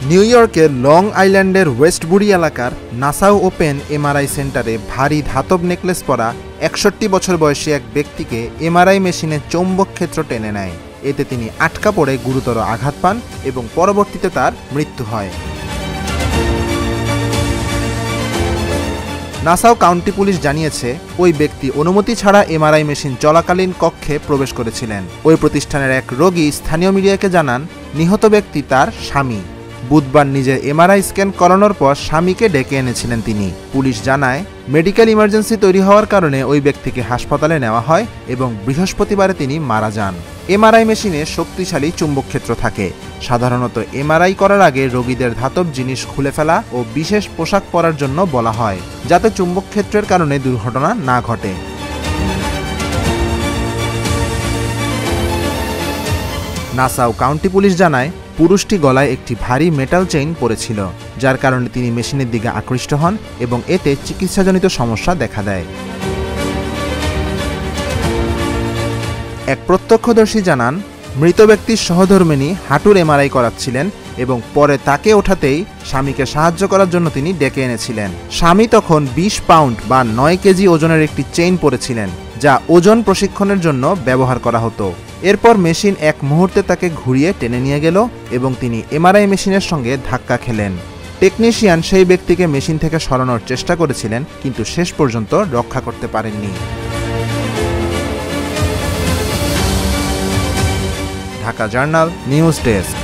New ইয়র্কের long আইল্যান্ডের ওয়েস্টবুরি এলাকার নাসাউ ওপেন এমআরআই সেন্টারে ভারী ধাতব নেকলেস পরা ৬১ বছর বয়সী এক ব্যক্তিকে এমআরআই মেশিনে চৌম্বক ক্ষেত্র টেনে নেয়। এতে তিনি আটকা পড়ে গুরুতর আঘাত পান এবং পরবর্তীতে তার মৃত্যু হয়। নাসাউ কাউন্টি পুলিশ জানিয়েছে, ওই ব্যক্তি অনুমতি ছাড়া এমআরআই মেশিন চলাকালীন কক্ষে প্রবেশ করেছিলেন। ওই প্রতিষ্ঠানের এক রোগী স্থানীয় মিডিয়াকে জানান, নিহত ব্যক্তি তার স্বামী। বুধবার নিজের এমআরআই স্ক্যান করানোর পর স্বামীকে ডেকে এনেছিলেন তিনি। পুলিশ জানায়, মেডিকেল ইমার্জেন্সি তৈরি হওয়ার কারণে ওই ব্যক্তিকে হাসপাতালে নেওয়া হয় এবং বৃহস্পতিবারে তিনি মারা যান। এমআরআই মেশিনে শক্তিশালী চুম্বকক্ষেত্র থাকে। সাধারণত এমআরআই করার আগে রোগীদের ধাতব জিনিস খুলে ফেলা ও বিশেষ পোশাক পরার জন্য বলা হয়, যাতে চুম্বকক্ষেত্রের কারণে দুর্ঘটনা না ঘটে। নাসাউ কাউন্টি পুলিশ জানায়, পুরুষটি গলায় একটি ভারী মেটাল চেইন পরেছিল, যার কারণে তিনি মেশিনের দিকে আকৃষ্ট হন এবং এতে চিকিৎসাজনিত সমস্যা দেখা দেয়। এক প্রত্যক্ষদর্শী জানান, মৃত ব্যক্তির সহধর্মিণী হাঁটুর এমআরআই করাচ্ছিলেন এবং পরে তাকে ওঠাতেই স্বামীকে সাহায্য করার জন্য তিনি ডেকে এনেছিলেন। স্বামী তখন ২০ পাউন্ড বা ৯ কেজি ওজনের একটি চেইন পরেছিলেন, যা ওজন প্রশিক্ষণের জন্য ব্যবহার করা হতো। এরপর মেশিন এক মুহূর্তে তাকে ঘুরিয়ে টেনে নিয়ে গেল এবং তিনি এমআরআই মেশিনের সঙ্গে ধাক্কা খেলেন। টেকনিশিয়ান সেই ব্যক্তিকে মেশিন থেকে সরানোর চেষ্টা করেছিলেন, কিন্তু শেষ পর্যন্ত রক্ষা করতে পারেননি। Dhaka journal news desk.